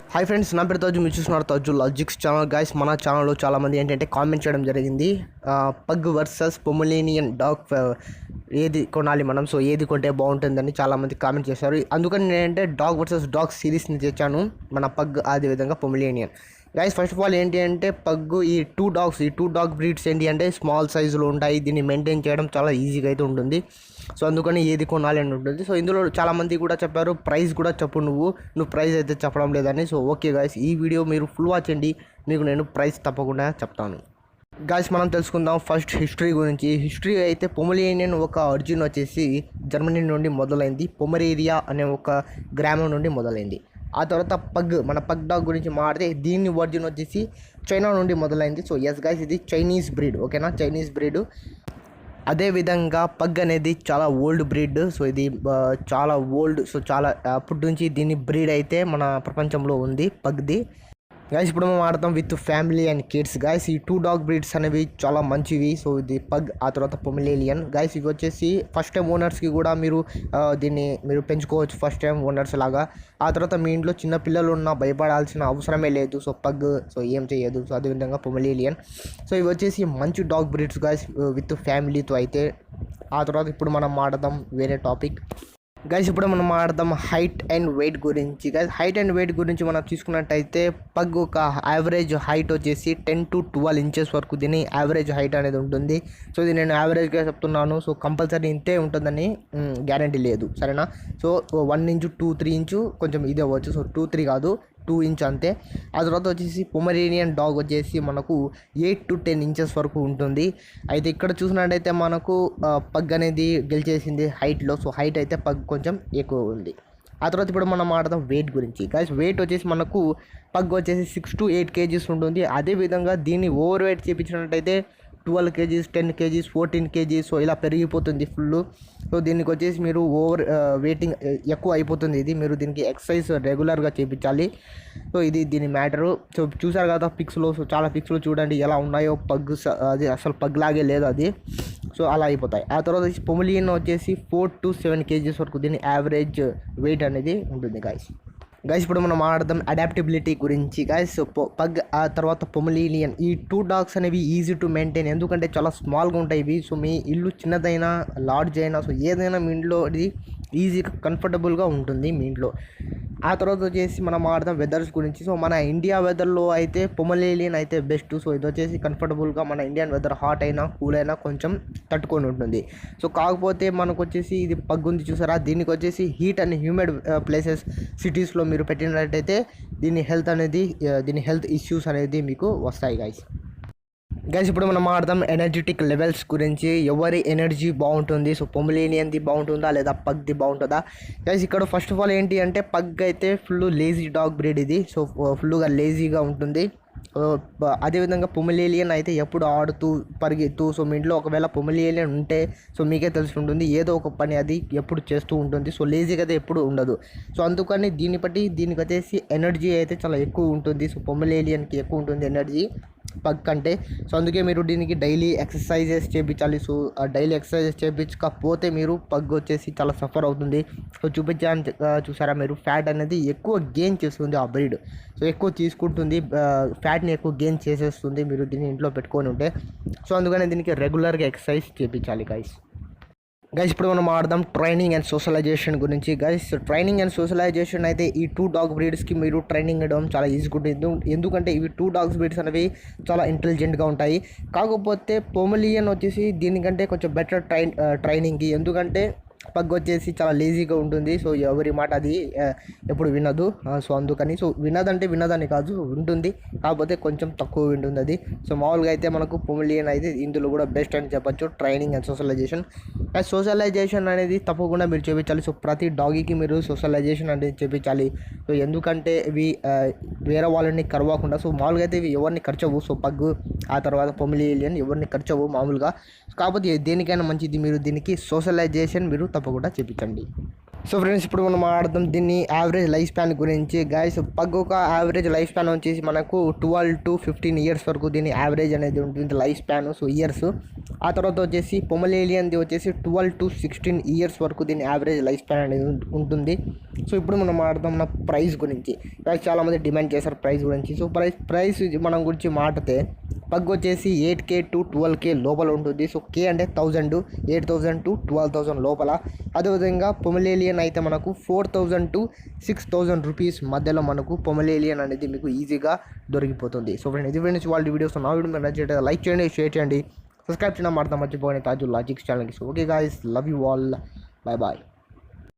Hi friends, నా పేరు తోజు. మీరు చూస్తున్నారు తోజు లాజిక్స్ ఛానల్. గైస్, మన ఛానల్లో చాలామంది ఏంటంటే కామెంట్ చేయడం జరిగింది, పగ్ వర్సెస్ పొమరేనియన్ డాగ్ ఏది కొనాలి మనం, సో ఏది కొంటే బాగుంటుందని చాలామంది కామెంట్ చేశారు. అందుకని నేనంటే డాగ్ వర్సెస్ డాగ్ సిరీస్ని తెచ్చాను, మన పగ్ అదేవిధంగా Pomeranian. Guys, first of all ఏంటి అంటే పగ్గు ఈ టూ డాగ్ బ్రీడ్స్ ఏంటి అంటే స్మాల్ సైజులో ఉంటాయి. దీన్ని మెయింటైన్ చేయడం చాలా ఈజీగా అయితే ఉంటుంది. సో అందుకని ఏది కొనాలి అని ఉంటుంది. సో ఇందులో చాలామంది కూడా చెప్పారు ప్రైస్ కూడా చెప్పు, నువ్వు ప్రైస్ అయితే చెప్పడం లేదని. సో ఓకే గైస్, ఈ వీడియో మీరు ఫుల్ వాచ్ చేయండి, మీకు నేను ప్రైస్ తప్పకుండా చెప్తాను. గైస్, మనం తెలుసుకుందాం ఫస్ట్ హిస్టరీ గురించి. హిస్టరీ అయితే పొమరేనియన్ ఒక ఒరిజిన్ వచ్చేసి జర్మనీ నుండి మొదలైంది. పొమరేరియా అనే ఒక గ్రామం నుండి మొదలైంది. ఆ తర్వాత మన పగ్ డాగ్ గురించి మాట్లాడితే దీని ఒరిజిన్ వచ్చేసి చైనా నుండి మొదలైంది. సో ఎస్ గైస్, ఇది చైనీస్ బ్రీడ్, ఓకేనా, చైనీస్ బ్రీడ్. అదేవిధంగా పగ్ అనేది చాలా ఓల్డ్ బ్రీడ్. సో ఇది చాలా ఓల్డ్, సో చాలా అప్పటి నుంచి దీని బ్రీడ్ అయితే మన ప్రపంచంలో ఉంది పగ్ది. గైస్, ఇప్పుడు మనం ఆడతాం with family and kids. Guys, ఈ డాగ్ బ్రీడ్స్ అనేవి చాలా మంచివి. సో ఇది పగ్, ఆ తర్వాత పొమరేనియన్. గైస్, ఇవి వచ్చేసి ఫస్ట్ టైం ఓనర్స్కి కూడా దీన్ని మీరు పెంచుకోవచ్చు, ఫస్ట్ టైం ఓనర్స్ లాగా. ఆ తర్వాత మీ ఇంట్లో చిన్న పిల్లలు ఉన్నా భయపడాల్సిన అవసరమే లేదు. సో పగ్ సో ఏం చేయదు. సో అదేవిధంగా పొమరేనియన్. సో ఇవి వచ్చేసి మంచి డాగ్ బ్రీడ్స్ గైస్, విత్ ఫ్యామిలీతో అయితే. ఆ తర్వాత ఇప్పుడు మనం ఆడదాం వేరే టాపిక్. గైస్, ఇప్పుడు మనం మాట్లాడదాం హైట్ అండ్ వెయిట్ గురించి. గైస్, హైట్ అండ్ వెయిట్ గురించి మనం తీసుకున్నట్టయితే పగ్ ఒక యావరేజ్ హైట్ వచ్చేసి 10 to 12 ఇంచెస్ వరకు దీని యావరేజ్ హైట్ అనేది ఉంటుంది. సో ఇది నేను యావరేజ్గా చెప్తున్నాను. సో కంపల్సరీ ఇంతే ఉంటుందని గ్యారంటీ లేదు, సరేనా. సో 1 ఇంచు 2-3 ఇంచు కొంచెం ఇది అవ్వచ్చు. సో 2-3 కాదు, 2 ఇంచ్ అంతే. ఆ తర్వాత వచ్చేసి పొమరేనియన్ డాగ్ వచ్చేసి మనకు 8 to 10 ఇంచెస్ వరకు ఉంటుంది. అయితే ఇక్కడ చూసినట్టయితే మనకు పగ్ అనేది గెలిచేసింది హైట్లో. సో హైట్ అయితే పగ్ కొంచెం ఎక్కువ ఉంది. ఆ తర్వాత ఇప్పుడు మనం మాట్లాడదాం వెయిట్ గురించి. గైస్, వెయిట్ వచ్చేసి మనకు పగ్ వచ్చేసి 6 to 8 kgs ఉంటుంది. అదేవిధంగా దీన్ని ఓవర్ వెయిట్ చేయించినట్టయితే 12 kgs, 10 kgs, 14 kgs సో ఇలా పెరిగిపోతుంది ఫుల్. సో దీనికి వచ్చేసి మీరు ఓవర్ వెయిటింగ్ ఎక్కువ అయిపోతుంది. ఇది మీరు దీనికి ఎక్సర్సైజ్ రెగ్యులర్గా చేయించాలి. సో ఇది దీని మ్యాటరు. సో చూసారు కదా పిక్స్లో, సో చాలా పిక్స్లో చూడండి ఎలా ఉన్నాయో. పగ్ అది అసలు పగ్ లాగే లేదు అది. సో అలా అయిపోతాయి. ఆ తర్వాత పొమరేనియన్ వచ్చేసి 4 to 7 kgs వరకు దీని యావరేజ్ వెయిట్ అనేది ఉంటుంది గైస్. ఇప్పుడు మనం మాట్లాడదాం అడాప్టబిలిటీ గురించి. గైస్, పగ్ ఆ తర్వాత పొమరేనియన్, ఈ 2 డాగ్స్ అనేవి ఈజీ టు మెయింటైన్, ఎందుకంటే చాలా స్మాల్గా ఉంటాయి ఇవి. సో మీ ఇల్లు చిన్నదైనా లార్జ్ అయినా సో ఏదైనా మీ ఇంట్లో ఇది ఈజీగా కంఫర్టబుల్గా ఉంటుంది మీ ఇంట్లో. ఆ తర్వాత వచ్చేసి మనం మాట్లాడదాం వెదర్స్ గురించి. సో మన ఇండియా వెదర్లో అయితే పొమరేనియన్ అయితే బెస్ట్. సో ఇది వచ్చేసి కంఫర్టబుల్గా మన ఇండియన్ వెదర్ హాట్ అయినా కూల్ అయినా కొంచెం తట్టుకొని ఉంటుంది. సో కాకపోతే మనకు వచ్చేసి ఇది పగ్ ఉంది చూసారా, దీనికి వచ్చేసి హీట్ అండ్ హ్యూమిడ్ ప్లేసెస్ సిటీస్లో మీరు పెట్టినట్టయితే దీని హెల్త్ ఇష్యూస్ అనేది మీకు వస్తాయి గైస్. ఇప్పుడు మనం మాట్లాడదాం ఎనర్జెటిక్ లెవెల్స్ గురించి. ఎవరి ఎనర్జీ బాగుంటుంది, సో పొమరేనియన్ది బాగుంటుందా లేదా పగ్ది బాగుంటుందా? గైస్, ఇక్కడ ఫస్ట్ ఆఫ్ ఆల్ ఏంటి అంటే పగ్ అయితే ఫుల్ లేజీ డాగ్ బ్రీడ్ ఇది. సో ఫుల్గా లేజీగా ఉంటుంది. అదేవిధంగా పొమరేనియన్ అయితే ఎప్పుడు ఆడుతూ పరిగెత్తు. సో మీ ఇంట్లో ఒకవేళ పొమరేనియన్ ఉంటే సో మీకే తెలిసి ఉంటుంది, ఏదో ఒక పని అది ఎప్పుడు చేస్తూ ఉంటుంది. సో లేజీగా అయితే ఎప్పుడు ఉండదు. సో అందుకని దీనికి వచ్చేసి ఎనర్జీ అయితే చాలా ఎక్కువ ఉంటుంది. సో పొమరేనియన్కి ఎక్కువ ఉంటుంది ఎనర్జీ పగ్ కంటే. సో అందుకే మీరు దీనికి డైలీ ఎక్సర్సైజెస్ చేయించాలి. సో డైలీ ఎక్సర్సైజెస్ చేయించకపోతే మీరు పగ్ వచ్చేసి చాలా సఫర్ అవుతుంది. సో చూసారా మీరు, ఫ్యాట్ అనేది ఎక్కువ గెయిన్ చేస్తుంది ఆ బ్రీడ్. సో ఎక్కువ తీసుకుంటుంది, ఫ్యాట్ని ఎక్కువ గెయిన్ చేసేస్తుంది మీరు దీన్ని ఇంట్లో పెట్టుకొని ఉంటే. సో అందుకని దీనికి రెగ్యులర్గా ఎక్సర్సైజ్ చేయించాలి గైస్. ఇప్పుడు మనం ఆడదాం ట్రైనింగ్ అండ్ సోషలైజేషన్ గురించి. ట్రైనింగ్ అండ్ సోషలైజేషన్ అయితే ఈ 2 డాగ్ బ్రీడ్స్కి మీరు ట్రైనింగ్ ఇవ్వడం చాలా ఈజీగా ఉంటుంది. ఎందుకంటే ఇవి 2 డాగ్స్ బ్రీడ్స్ అనేవి చాలా ఇంటెలిజెంట్గా ఉంటాయి. కాకపోతే పొమరేనియన్ వచ్చేసి దీనికంటే కొంచెం బెటర్ ట్రైనింగ్కి, ఎందుకంటే పగ్ వచ్చేసి చాలా లేజీగా ఉంటుంది. సో ఎవరి మాట అది ఎప్పుడు వినదు. సో అందుకని వినదని కాదు, ఉంటుంది, కాకపోతే కొంచెం తక్కువ వింటుంది అది. సో మామూలుగా అయితే మనకు పొమరేనియన్ అయితే ఇందులో కూడా బెస్ట్ అని చెప్పొచ్చు, ట్రైనింగ్ అండ్ సోషలైజేషన్ అనేది తప్పకుండా మీరు చేయించాలి. సో ప్రతి డాగీకి మీరు సోషలైజేషన్ అనేది చేయించాలి. సో ఎందుకంటే ఇవి వేరే వాళ్ళని కరవకుండా. సో మామూలుగా అయితే ఇవి ఎవరిని ఖర్చవు. సో పగ్ ఆ తర్వాత పొమరేనియన్ ఎవరిని ఖర్చవు మామూలుగా. కాకపోతే దేనికైనా మంచిది, మీరు దీనికి సోషలైజేషన్ మీరు తప్పకుండా చేపించండి. సో ఫ్రెండ్స్, ఇప్పుడు మనం మాట్లాడదాం దీన్ని యావరేజ్ లైఫ్ స్పాన్ గురించి. గైస్, పగ్ ఒక యావరేజ్ లైఫ్ స్పాన్ వచ్చేసి మనకు 12 to 15 ఇయర్స్ వరకు దీని యావరేజ్ అనేది ఉంటుంది లైఫ్ స్పాన్, సో ఇయర్స్. ఆ తర్వాత వచ్చేసి పొమరేలియన్ది వచ్చేసి 12 to 16 ఇయర్స్ వరకు దీని యావరేజ్ లైఫ్ స్పాన్ అనేది ఉంటుంది. సో ఇప్పుడు మనం మాట్లాడదాం మన ప్రైస్ గురించి. గైస్, చాలామంది డిమాండ్ చేశారు ప్రైస్ గురించి. సో ప్రైస్ మనం గురించి మాట్లాడితే పగ్ వచ్చేసి 8K to 12K లోపల ఉంటుంది. సో K అంటే 1000, 8,000 to 12,000 లోపల. అదేవిధంగా పొమరేలియన్ అయితే మనకు 4,000 to 6,000 రూపీస్ మధ్యలో మనకు పొమరేలియన్ అనేది మీకు ఈజీగా దొరికిపోతుంది. సో ఫ్రెండ్స్, ఇది ఫ్రెండ్స్ వాళ్ళ వీడియోస్. నా వీడియో మీరు నచ్చితే లైక్ చేయండి, షేర్ చేయండి, సబ్స్క్రైబ్ చేయడం మాత్రం మర్చిపోయిన తాజు లాజిక్స్ ఛానల్కి. So okay guys, love you all, bye bye.